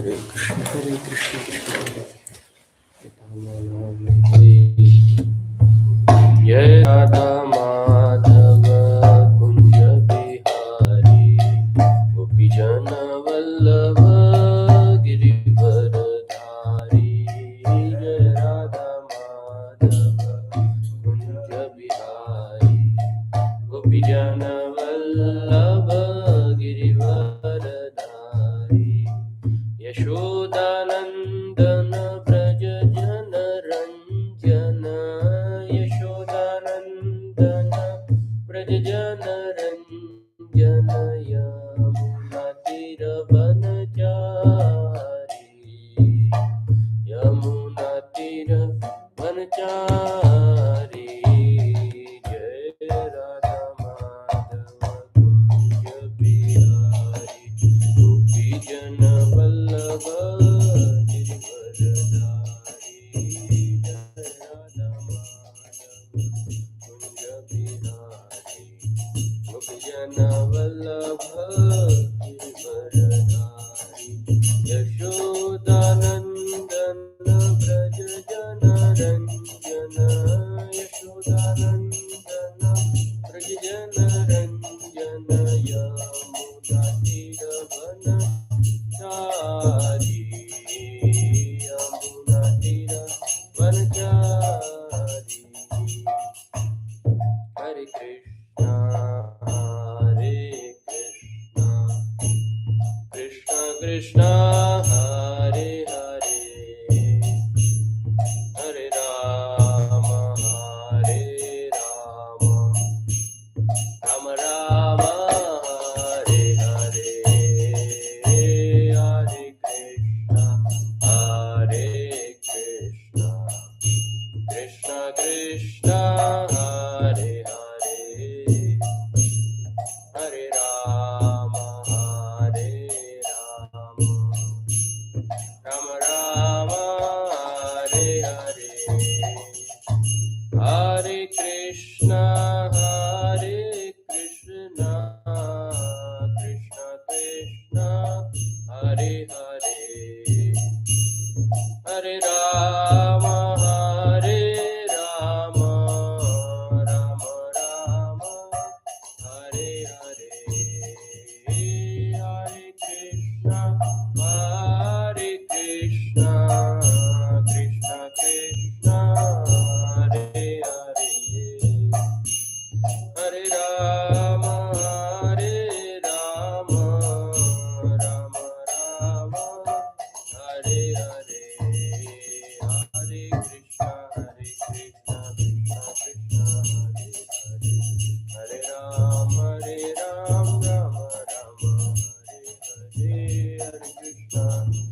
कृष्ण कृष्ण हरे जय राधा माधव कुंज बिहारी गोपी जन वल्लभ गिरिवरधारी जय राधा माधव कुंज बिहारी गोपी जन वल्लभ गिरिवरधारी यशोदानंदन व्रज जन रंजन यशोदानंदन व्रज जन रंजन यमुना तीरवनचारी यमुना तीरवनचारी जय राधा माधव कुंज बिहारी गोपी जन वल्लभ गिरिवरधारी जय राधा माधव कुंज बिहारी गोपी जन वल्लभ गिरिवरधारी यशोदानंदन व्रज जन रंजन यशोदानंदन व्रज जन रंजन यमुना तीरवनचारी यमुना तीरवनचारी हरे कृष्णा कृष्ण कृष्ण हरे हरे हरे राम राम राम हरे हरे हरे कृष्ण कृष्ण कृष्ण हरे हरे हरे राम राम राम हरे हरे हरे कृष्ण कृष्ण कृष्ण हरे हरे हरे राम राम राम हरे हरे हरे कृष्ण कृष्ण कृष्ण हरे हरे हरे राम राम राम हरे हरे हरे कृष्ण कृष्ण कृष्ण हरे हरे हरे राम राम राम हरे हरे हरे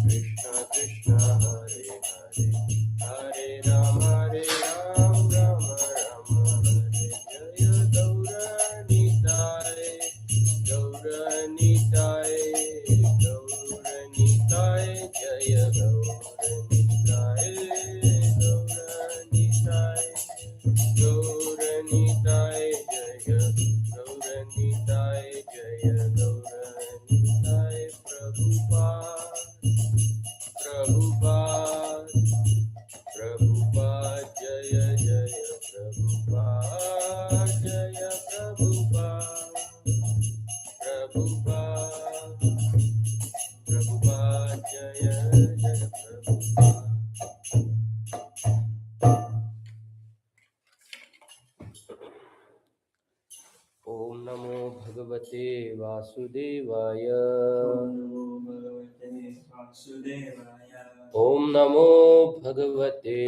कृष्ण कृष्ण हरे हरे हरे राम राम राम हरे जय गौरनिताय गौरनिताय गौरनिताय जय गौरनिताय गौरनिताय गौरनिताय जय गौरनिताय जय गौरनिताय प्रभुपाद प्रभुपाद प्रभुपाद जय जय प्रभुपाद जय प्रभुपाद प्रभुपाद प्रभुपाद जय जय प्रभुपाद ओम नमो भगवते वासुदेवाय ओम नमो भगवते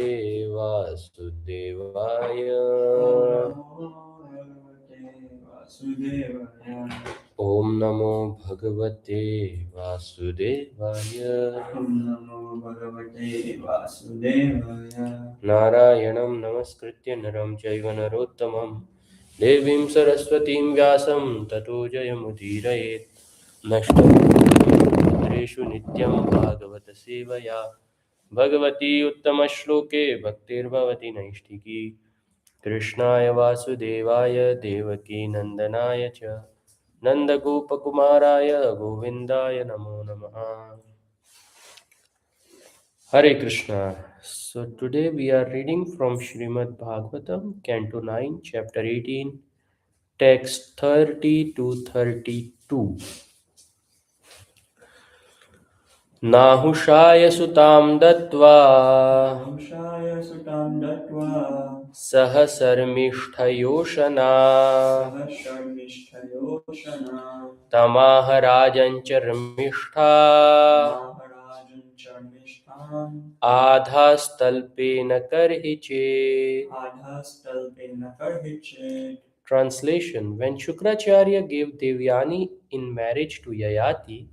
वासुदेवाय ओम नमो भगवते वासुदेवाय नारायणं नमस्कृत्य नरं चैव नरोत्तमं देवीं सरस्वतीं व्यासं ततो जयमुदीरयेत् नष्टप्रेषु नित्यं भागवत सेवया भगवती उत्तमश्लोके भक्तिर्भवति नैष्ठिकी कृष्णाय वासुदेवाय देवकी नन्दनाय च नन्दगोपकुमाराय गोविन्दाय नमो नमः. Hare Krishna. So today we are reading from Srimad Bhagavatam, Canto 9, Chapter 18, text 30 to 32. नाहुषाय सुतां दत्त्वा सह शर्मिष्ठयोषणा तमाह राजन् चर्मिष्ठा आधास्तल्पेन कर्हि चेत्. Translation: When Shukracharya gave Devyani in marriage to Yayati,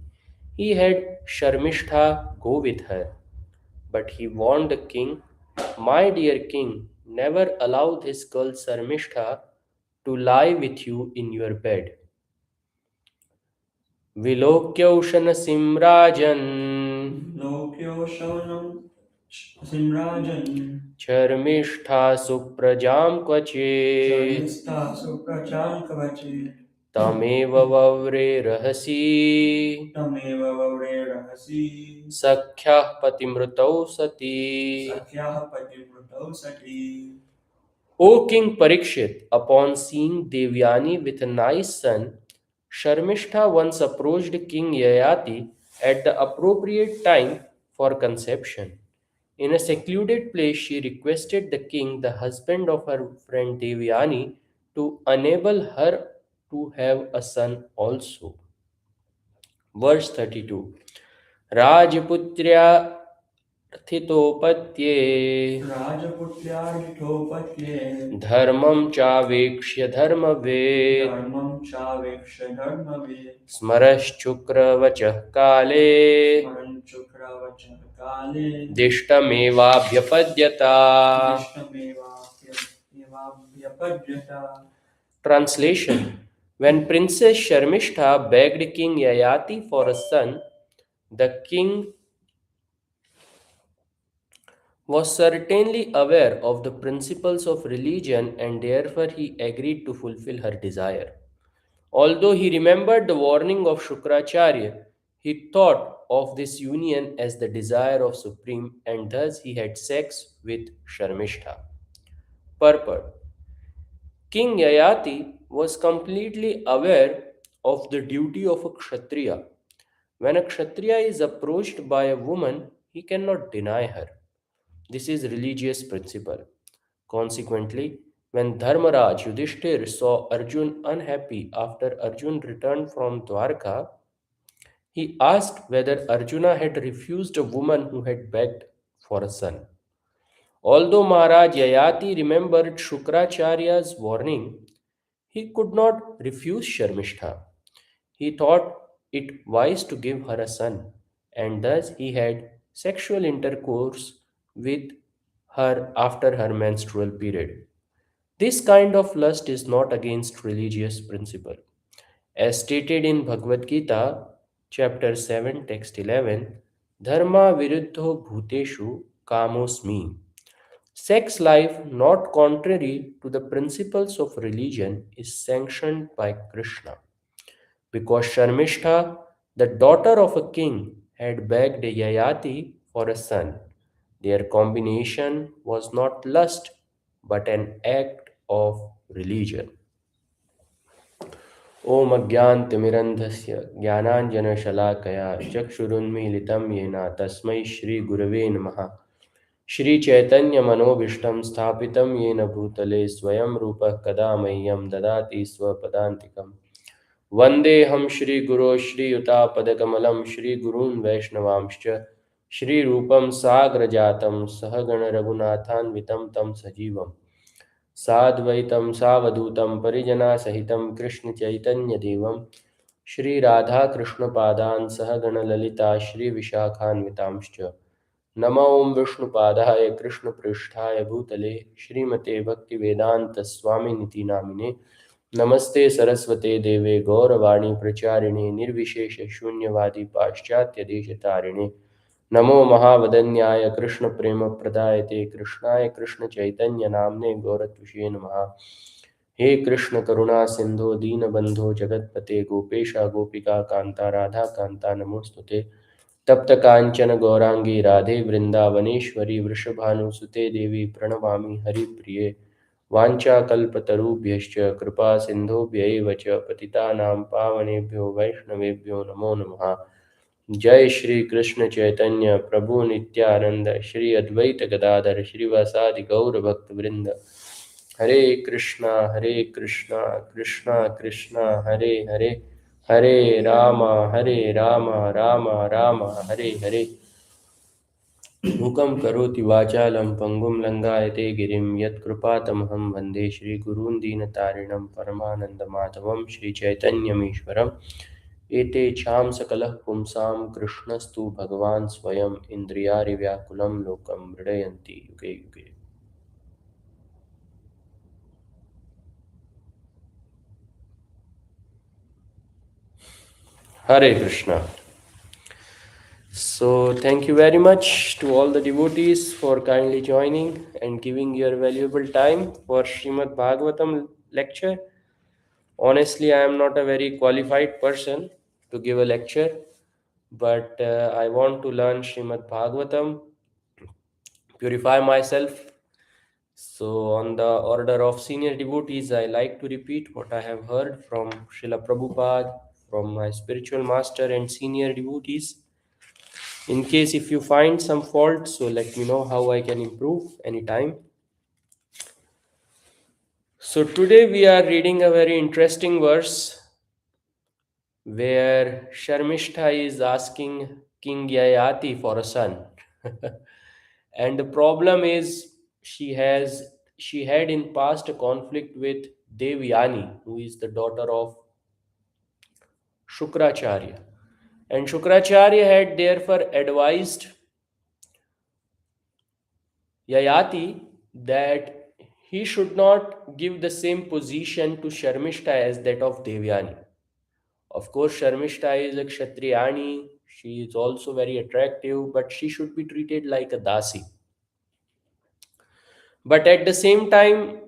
he had Sharmishtha go with her. But he warned the king, "My dear king, never allow this girl Sharmishtha to lie with you in your bed." Vilokyaushana Simrajan Charmishtha Suprajam Kvache Tameva Vavre Rahasi Sakhyah Patimrutau Sati. O King Parikshit, upon seeing Devyani with a nice son, Sharmishtha once approached King Yayati at the appropriate time for conception. In a secluded place, she requested the king, the husband of her friend Devyani, to enable her to have a son also. Verse 32. Rajputrya Thitopatye Dharmam Chavekshya Dharmaved Smaraschukravachah Kale Dishtamevabhyapadyata. Translation: When Princess Sharmishtha begged King Yayati for a son, the king was certainly aware of the principles of religion and therefore he agreed to fulfill her desire. Although he remembered the warning of Shukracharya, he thought of this union as the desire of Supreme and thus he had sex with Sharmishtha. Purport: King Yayati was completely aware of the duty of a Kshatriya. When a Kshatriya is approached by a woman, he cannot deny her. This is religious principle. Consequently, when Dharmaraj Yudhishthir saw Arjun unhappy after Arjun returned from Dwarka, he asked whether Arjuna had refused a woman who had begged for a son. Although Maharaj Yayati remembered Shukracharya's warning, he could not refuse Sharmishtha. He thought it wise to give her a son, and thus he had sexual intercourse with her after her menstrual period. This kind of lust is not against religious principle. As stated in Bhagavad Gita, chapter 7, text 11, Dharma viruddho bhuteshu kamosmi. Sex life, not contrary to the principles of religion, is sanctioned by Krishna. Because Sharmishtha, the daughter of a king, had begged Yayati for a son, their combination was not lust but an act of religion. ॐ अज्ञानतिमिरन्धस्य ज्ञानाञ्जनशलाकया चक्षुरुन्मीलितं येन तस्मै श्रीगुरवे नमः. श्रीचैतन्यमनोभीष्टं स्थापितं येन भूतले स्वयं रूपः कदा मह्यं ददाति स्वपदान्तिकम्. वन्देऽहं श्रीगुरो श्रीयुतापदकमलं श्रीगुरून् वैष्णवांश्च श्रीरूपं साग्रजातं सहगणरघुनाथान्वितं तं सजीवम् साद्वैतं सावधूतं परिजनासहितं कृष्णचैतन्यदेवं श्रीराधाकृष्णपादान् सहगणललिता श्रीविशाखान्वितांश्च नमो विष्णुपादाय कृष्णपृष्ठाय भूतले श्रीमते भक्तिवेदान्तस्वामिनिति नामिने नमस्ते सरस्वते देवे गौरवाणी प्रचारिणे निर्विशेषशून्यवादी पाश्चात्यदेशतारिणे नमो महावदन्याय कृष्णप्रेमप्रदायते कृष्णाय कृष्णचैतन्यनाम्ने गौरत्विषे नमः. हे कृष्ण करुणा सिंधो दीनबंधो जगतपते गोपेशा गोपिका कांता राधा कांता नमोस्तुते तप्त कांचन गौरांगी राधे वृंदावनेश्वरी वृषभानुसुते देवी प्रणमामि हरिप्रिये वाञ्छाकल्पतरुभ्यश्च कृपा सिन्धुभ्यैव च पतितानां पावनेभ्यो वैष्णवेभ्यो नमो नमः। जय श्री कृष्ण चैतन्य प्रभु नित्यानंद श्री अद्वैत गदाधर श्रीवासादि गौर भक्त वृंद। हरे कृष्णा कृष्णा कृष्णा हरे हरे, हरे राम राम राम हरे हरे। मूकं करोति वाचालं पङ्गुं लङ्घयते गिरिं यत्कृपातमहं वन्दे श्रीगुरून् दीनतारिणं परमानन्दमाधवं श्रीचैतन्यमीश्वरम्। एते चां सकलः पुंसां कृष्णस्तु भगवान् स्वयम् इन्द्रियारिव्याकुलं लोकं मृडयन्ति युगे युगे। Hare Krishna. So, thank you very much to all the devotees for kindly joining and giving your valuable time for Srimad Bhagavatam lecture. Honestly, I am not a very qualified person to give a lecture, but I want to learn Srimad Bhagavatam, purify myself. So, on the order of senior devotees, I like to repeat what I have heard from Srila Prabhupada, from my spiritual master and senior devotees. In case if you find some fault, so let me know how I can improve anytime. So today we are reading a very interesting verse where Sharmishta is asking King Yayati for a son. And the problem is she had in past a conflict with Devyani, who is the daughter of Shukracharya. And Shukracharya had therefore advised Yayati that he should not give the same position to Sharmishta as that of Devyani. Of course, Sharmishta is a Kshatriyani, she is also very attractive, but she should be treated like a Dasi. But at the same time,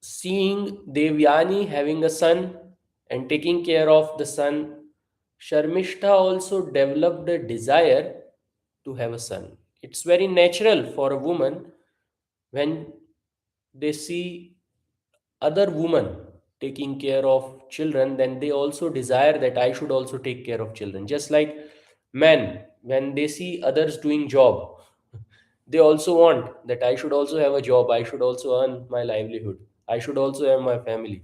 seeing Devyani having a son and taking care of the son, Sharmishta also developed a desire to have a son. It's very natural for a woman when they see other women taking care of children, then they also desire that I should also take care of children. Just like men, when they see others doing job, they also want that I should also have a job, I should also earn my livelihood, I should also have my family.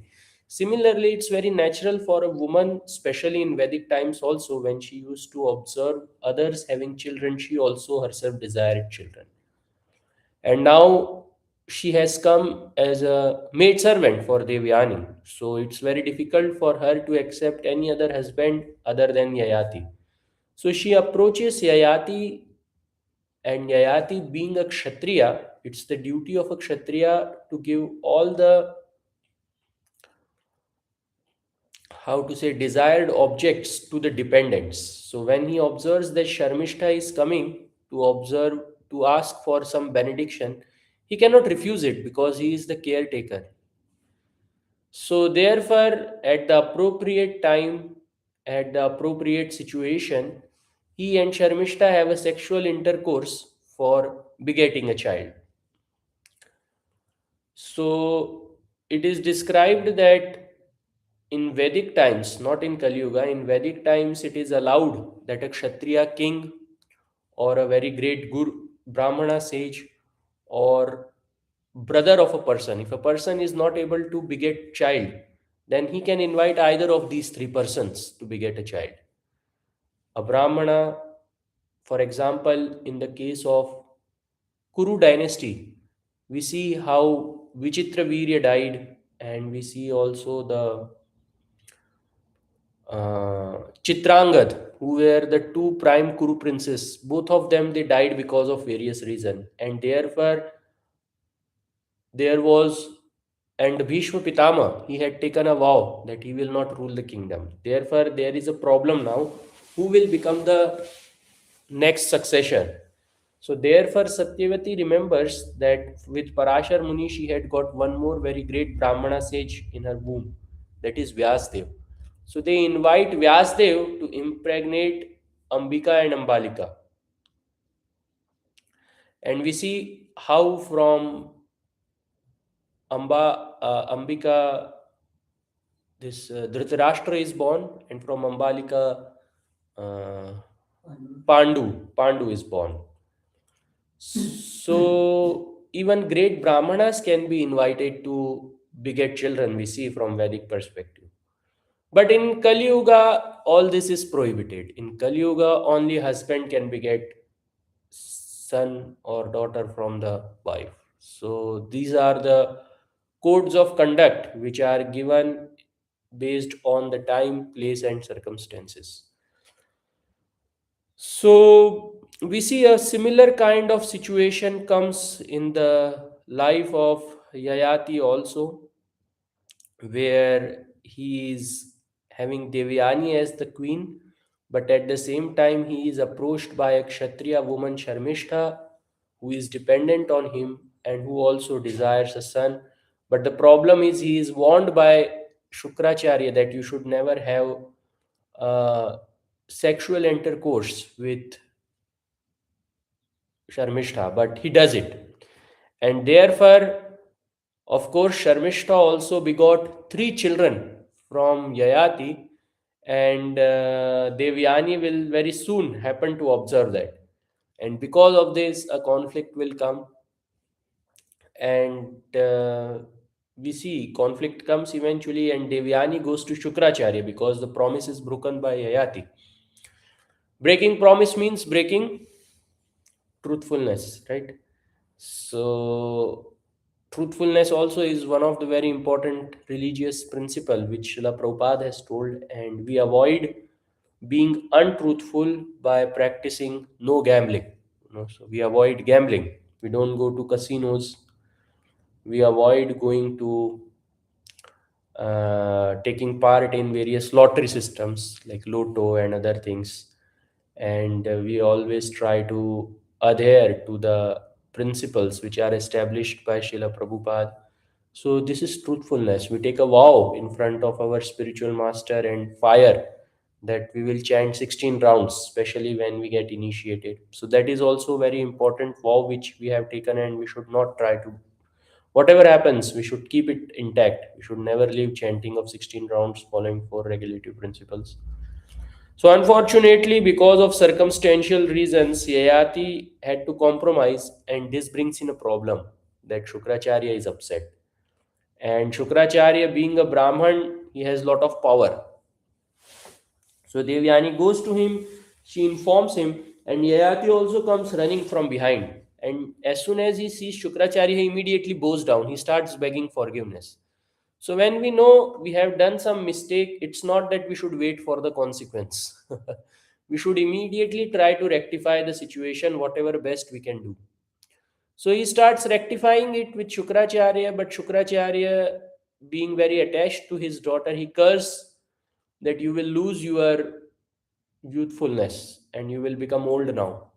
Similarly, it's very natural for a woman, especially in Vedic times also, when she used to observe others having children, she also herself desired children. And now she has come as a maid servant for Devyani. So it's very difficult for her to accept any other husband other than Yayati. So she approaches Yayati, and Yayati being a Kshatriya, it's the duty of a Kshatriya to give all the, how to say, desired objects to the dependents. So when he observes that Sharmishta is coming to observe, to ask for some benediction, he cannot refuse it because he is the caretaker. So therefore, at the appropriate time, at the appropriate situation, he and Sharmishta have a sexual intercourse for begetting a child. So it is described that in Vedic times, not in Kali Yuga, in Vedic times it is allowed that a Kshatriya king or a very great Guru, Brahmana sage, or brother of a person, if a person is not able to beget child, then he can invite either of these three persons to beget a child. A Brahmana, for example, in the case of Kuru dynasty, we see how Vichitra Virya died, and we see also the Chitrangad, who were the two prime Kuru princes. Both of them they died because of various reasons, and therefore there was, and Bhishma Pitama, he had taken a vow that he will not rule the kingdom. Therefore, there is a problem now. Who will become the next successor? So therefore Satyavati remembers that with Parashar Muni she had got one more very great Brahmana sage in her womb, that is Vyasdev. So they invite Vyasdev to impregnate Ambika and Ambalika. And we see how from Ambika, this Dhritarashtra is born, and from Ambalika, uh, Pandu is born. So even great Brahmanas can be invited to beget children, we see from Vedic perspective. But in Kali Yuga, all this is prohibited. In Kali Yuga, only husband can beget son or daughter from the wife. So these are the codes of conduct which are given based on the time, place, and circumstances. So we see a similar kind of situation comes in the life of Yayati also, where he is having Devyani as the queen, but at the same time he is approached by a Kshatriya woman Sharmishtha, who is dependent on him and who also desires a son. But the problem is he is warned by Shukracharya that you should never have sexual intercourse with Sharmishtha, but he does it. And therefore, of course, Sharmishta also begot three children from Yayati, and Devyani will very soon happen to observe that. And because of this, a conflict will come, and we see conflict comes eventually, and Devyani goes to Shukracharya because the promise is broken by Yayati. Breaking promise means breaking truthfulness, right? So truthfulness also is one of the very important religious principle which Srila Prabhupada has told, and we avoid being untruthful by practicing no gambling. So we avoid gambling. We don't go to casinos. We avoid going to taking part in various lottery systems like Lotto and other things. And we always try to adhere to the principles which are established by Srila Prabhupada. So this is truthfulness. We take a vow in front of our spiritual master and fire that we will chant 16 rounds, especially when we get initiated. So that is also very important vow which we have taken, and we should not try to, whatever happens, we should keep it intact. We should never leave chanting of 16 rounds following four regulative principles. So unfortunately, because of circumstantial reasons, Yayati had to compromise, and this brings in a problem that Shukracharya is upset. And Shukracharya, being a Brahman, he has lot of power. So Devyani goes to him, she informs him, and Yayati also comes running from behind. And as soon as he sees Shukracharya, he immediately bows down. He starts begging forgiveness. So when we know we have done some mistake, it's not that we should wait for the consequence. We should immediately try to rectify the situation, whatever best we can do. So he starts rectifying it with Shukracharya, but Shukracharya, being very attached to his daughter, he curses that you will lose your youthfulness and you will become old now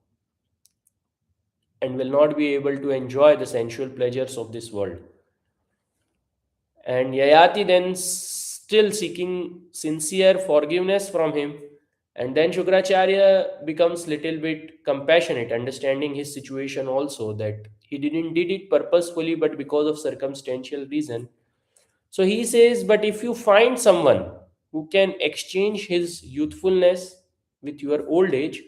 and will not be able to enjoy the sensual pleasures of this world. And Yayati then still seeking sincere forgiveness from him. And then Shukracharya becomes little bit compassionate, understanding his situation also, that he didn't did it purposefully, but because of circumstantial reason. So he says, but if you find someone who can exchange his youthfulness with your old age,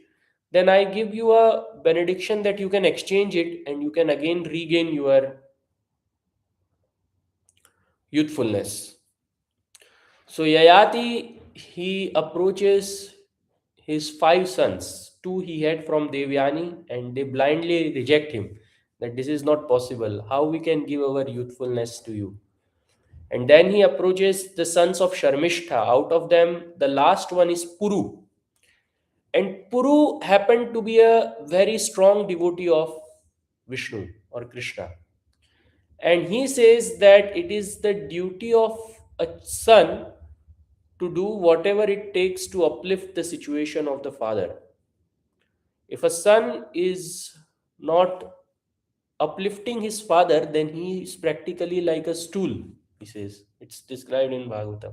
then I give you a benediction that you can exchange it and you can again regain your youthfulness. So Yayati, he approaches his five sons. Two he had from Devyani, and they blindly reject him. That this is not possible. How we can give our youthfulness to you? And then he approaches the sons of Sharmishtha. Out of them, the last one is Puru. And Puru happened to be a very strong devotee of Vishnu or Krishna. And he says that it is the duty of a son to do whatever it takes to uplift the situation of the father. If a son is not uplifting his father, then he is practically like a stool, he says. It's described in Bhagavatam.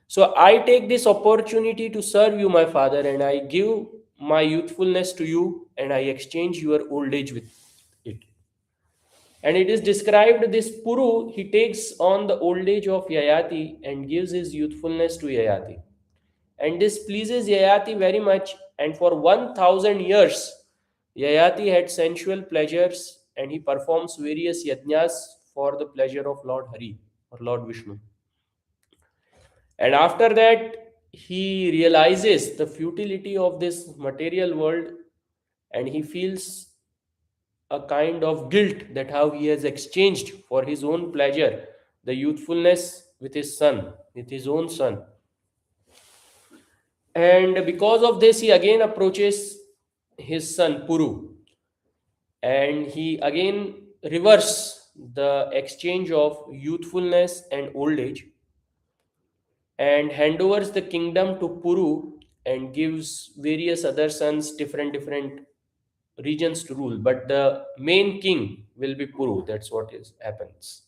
So I take this opportunity to serve you, my father, and I give my youthfulness to you, and I exchange your old age with it. And it is described this Puru, he takes on the old age of Yayati and gives his youthfulness to Yayati. And this pleases Yayati very much. And for 1000 years, Yayati had sensual pleasures and he performs various yajnas for the pleasure of Lord Hari or Lord Vishnu. And after that, he realizes the futility of this material world and he feels a kind of guilt that how he has exchanged for his own pleasure the youthfulness with his son, with his own son. And because of this, he again approaches his son Puru and he again reverse the exchange of youthfulness and old age and handovers the kingdom to Puru and gives various other sons different regions to rule, but the main king will be Puru. That's what is happens.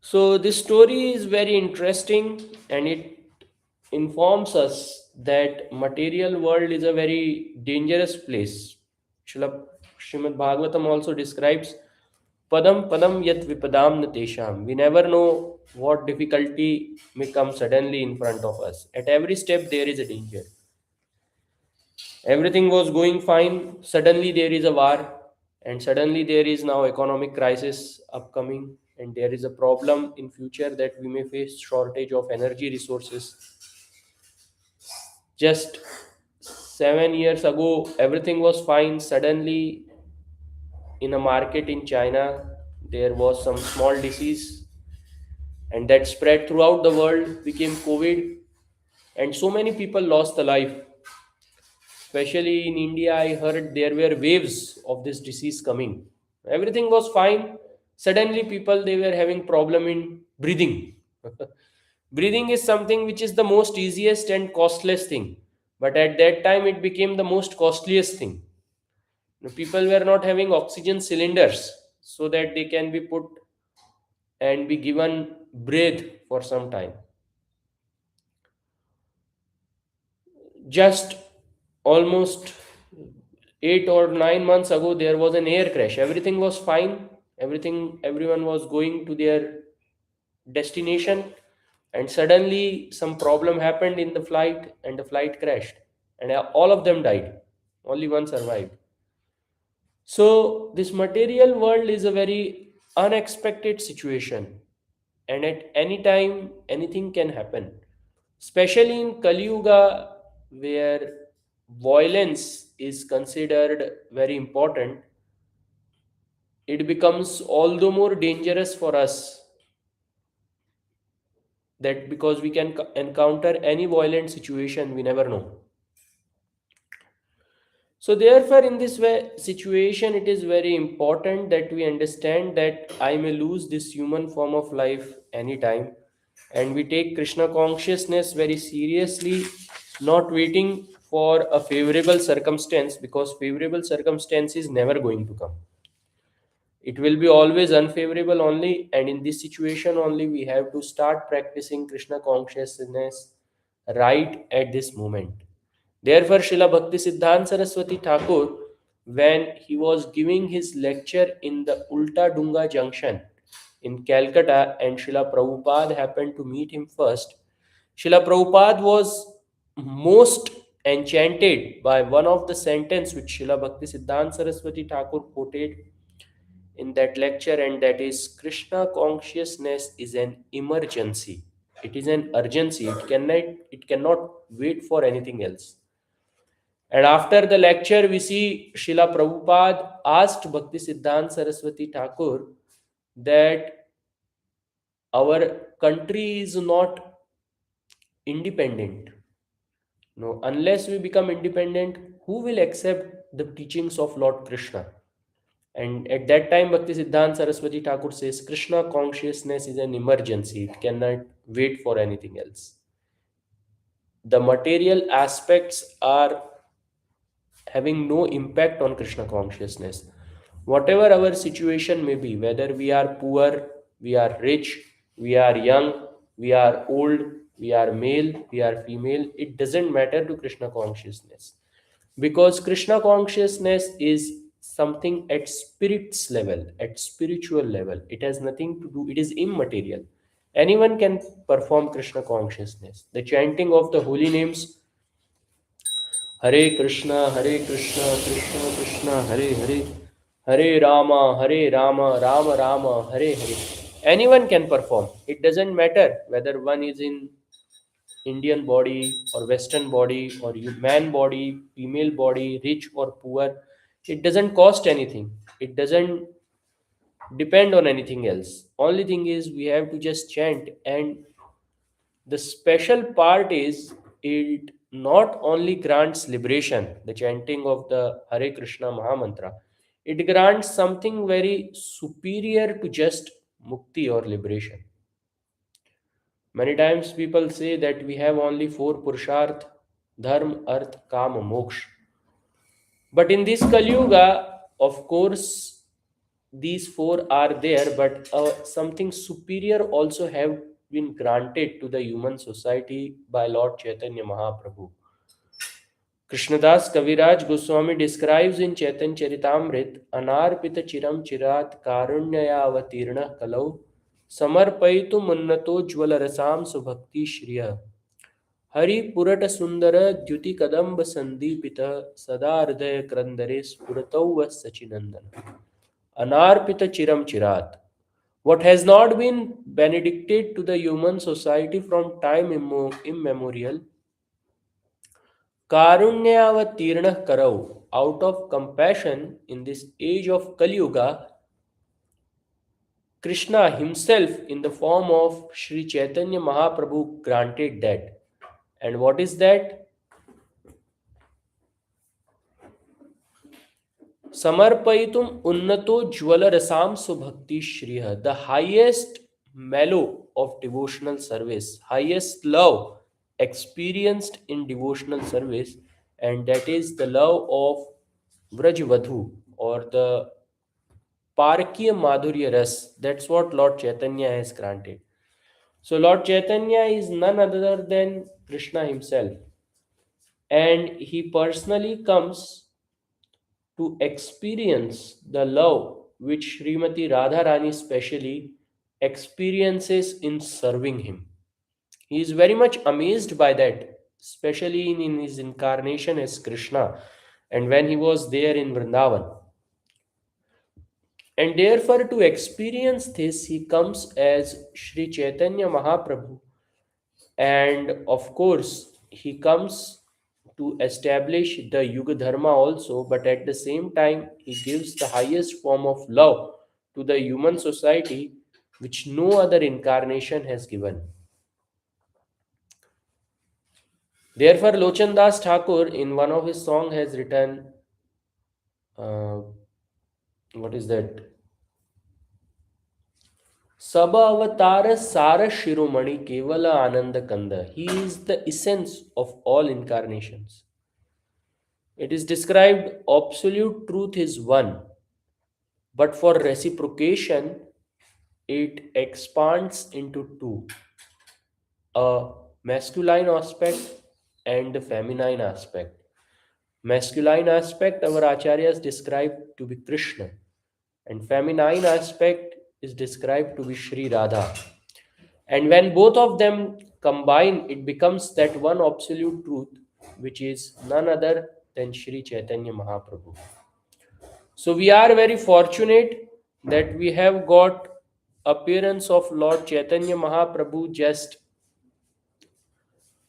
So this story is very interesting and it informs us that material world is a very dangerous place. Srimad Bhagavatam also describes Padam Padam Yat Vipadam Natesham. We never know what difficulty may come suddenly in front of us. At every step there is a danger. Everything was going fine, suddenly there is a war, and suddenly there is now economic crisis upcoming, and there is a problem in future that we may face shortage of energy resources. Just 7 years ago everything was fine, suddenly in a market in China there was some small disease and that spread throughout the world, became COVID, and so many people lost their life. Especially in India, I heard there were waves of this disease coming. Everything was fine. Suddenly, people they were having problem in breathing. Breathing is something which is the most easiest and costless thing, but at that time it became the most costliest thing. People were not having oxygen cylinders so that they can be put and be given breath for some time. Just almost 8 or 9 months ago there was an air crash, everything was fine, everyone was going to their destination, and suddenly some problem happened in the flight and the flight crashed and all of them died, only one survived. So this material world is a very unexpected situation, and at any time anything can happen, especially in Kali Yuga where violence is considered very important. It becomes all the more dangerous for us that because we can encounter any violent situation, we never know. So therefore in this way situation it is very important that we understand that I may lose this human form of life anytime, and we take Krishna consciousness very seriously, not waiting for a favorable circumstance, because favorable circumstance is never going to come. It will be always unfavorable only, and in this situation only we have to start practicing Krishna consciousness right at this moment. Therefore Srila Bhakti Siddhanta Saraswati Thakur, when he was giving his lecture in the Ulta Dunga Junction in Calcutta and Srila Prabhupada happened to meet him first, Srila Prabhupada was most enchanted by one of the sentence which Srila Bhakti Siddhanta Saraswati Thakur quoted in that lecture, and that is Krishna consciousness is an emergency. It is an urgency. It cannot wait for anything else. And after the lecture, we see Srila Prabhupada asked Bhakti Siddhanta Saraswati Thakur that our country is not independent. No, unless we become independent, who will accept the teachings of Lord Krishna? And at that time, Bhakti Siddhanta Saraswati Thakur says, Krishna consciousness is an emergency. It cannot wait for anything else. The material aspects are having no impact on Krishna consciousness. Whatever our situation may be, whether we are poor, we are rich, we are young, we are old, we are male, we are female, it doesn't matter to Krishna consciousness. Because Krishna consciousness is something at spirit's level, at spiritual level. It has nothing to do, it is immaterial. Anyone can perform Krishna consciousness. The chanting of the holy names, Hare Krishna, Krishna Krishna, Hare, Hare Rama, Rama Rama, Hare Hare. Anyone can perform. It doesn't matter whether one is in Indian body or Western body or man body, female body, rich or poor. It doesn't cost anything. It doesn't depend on anything else. Only thing is we have to just chant, and the special part is it not only grants liberation, the chanting of the Hare Krishna Mahamantra, it grants something very superior to just mukti or liberation. Many times people say that we have only four purusharth: dharma, arth, kama, moksha. But in this Kali Yuga, of course, these four are there, but something superior also have been granted to the human society by Lord Chaitanya Mahaprabhu. Krishnadas Kaviraj Goswami describes in Chaitanya Charitamrit, Anarpita Chiram Chirat Karunyayavatirna Kalau Samarpaitu Munnato Jwalarasam Subhakti Shriya Hari Purata Sundara Dyuti Kadamba Sandipita Sada Ardaya Krandare Spuratau Sachinandana Anarpita Chiram Chirat. What has not been benedicted to the human society from time immemorial, Karunyavatirna Karau, out of compassion in this age of Kali Yuga, Krishna himself in the form of Sri Chaitanya Mahaprabhu granted that. And what is that? Samarpaitum unnato jwala rasam subhakti shriya, the highest mellow of devotional service, highest love experienced in devotional service, and that is the love of Vrajvadhu or the Parkiya Madhurya Ras. That's what Lord Chaitanya has granted. So Lord Chaitanya is none other than Krishna himself, and he personally comes to experience the love which Srimati Radharani specially experiences in serving him. He is very much amazed by that, especially in his incarnation as Krishna and when he was there in Vrindavan. And therefore, to experience this, he comes as Sri Chaitanya Mahaprabhu. And of course, he comes to establish the Yuga Dharma also, but at the same time, he gives the highest form of love to the human society, which no other incarnation has given. Therefore, Lochan Das Thakur in one of his songs has written, uh, what is that? Saba Avatara Sara Shiromani Kevala Ananda Kanda. He is the essence of all incarnations. It is described absolute truth is one, but for reciprocation, it expands into two: a masculine aspect and a feminine aspect. Masculine aspect, our acharyas describe to be Krishna, and feminine aspect is described to be Sri Radha. And when both of them combine, it becomes that one absolute truth, which is none other than Sri Chaitanya Mahaprabhu. So we are very fortunate that we have got appearance of Lord Chaitanya Mahaprabhu just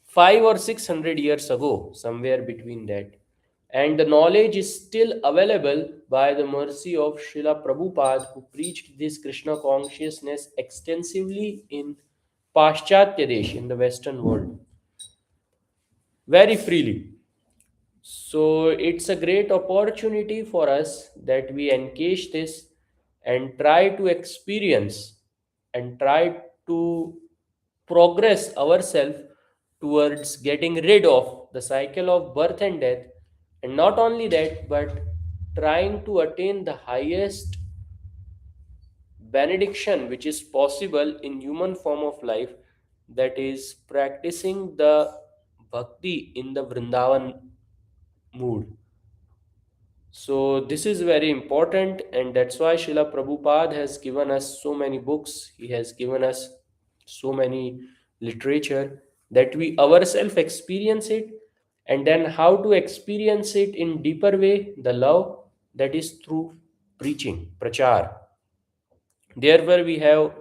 500 or 600 years ago, somewhere between that. And the knowledge is still available by the mercy of Srila Prabhupada, who preached this Krishna consciousness extensively in Paschatya Desh, in the Western world, very freely. So it's a great opportunity for us that we engage this and try to experience and try to progress ourselves towards getting rid of the cycle of birth and death And not only that, but trying to attain the highest benediction which is possible in human form of life, that is practicing the bhakti in the Vrindavan mood. So this is very important, and that's why Srila Prabhupada has given us so many books. He has given us so many literature that we ourselves experience it, and then how to experience it in deeper way, the love, that is through preaching, prachar. Therefore, we have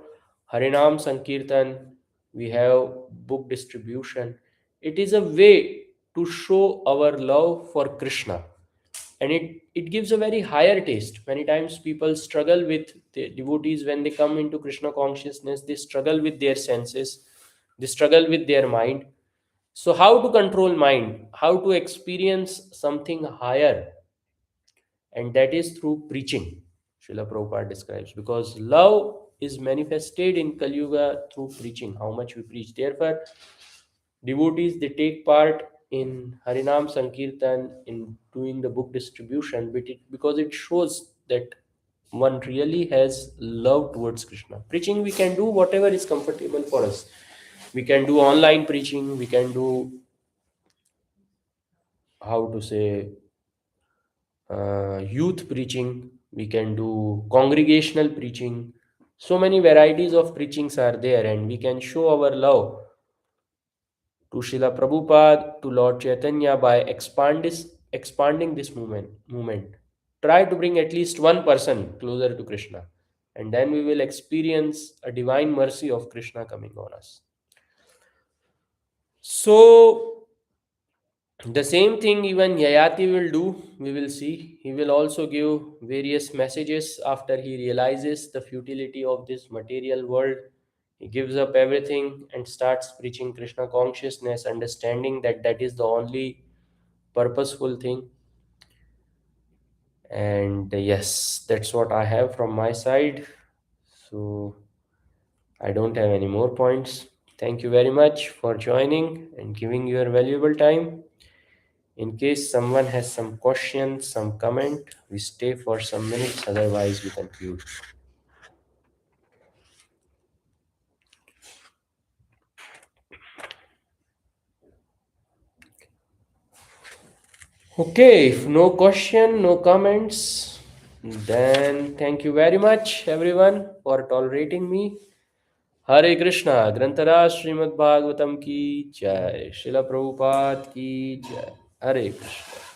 Harinam Sankirtan, we have book distribution. It is a way to show our love for Krishna, and it gives a very higher taste. Many times people struggle with the devotees when they come into Krishna consciousness, they struggle with their senses, they struggle with their mind. So, how to control mind, how to experience something higher, and that is through preaching. Srila Prabhupada describes, because love is manifested in Kali Yuga through preaching, how much we preach. Therefore, devotees, they take part in Harinam Sankirtan, in doing the book distribution, because it shows that one really has love towards Krishna. Preaching, we can do whatever is comfortable for us. We can do online preaching, we can do, how to say, youth preaching, we can do congregational preaching. So many varieties of preachings are there, and we can show our love to Srila Prabhupada, to Lord Chaitanya by expanding this movement. Try to bring at least one person closer to Krishna, and then we will experience a divine mercy of Krishna coming on us. So, the same thing even Yayati will do, we will see. He will also give various messages after he realizes the futility of this material world. He gives up everything and starts preaching Krishna consciousness, understanding that that is the only purposeful thing. And yes, that's what I have from my side. So I don't have any more points. Thank you very much for joining and giving your valuable time. In case someone has some question, some comment, we stay for some minutes, otherwise we conclude. Okay, if no question, no comments, then thank you very much everyone for tolerating me. Hare Krishna, Grantaraj Srimad Bhagavatam ki jai, Srila Prabhupada ki jai. Hare Krishna.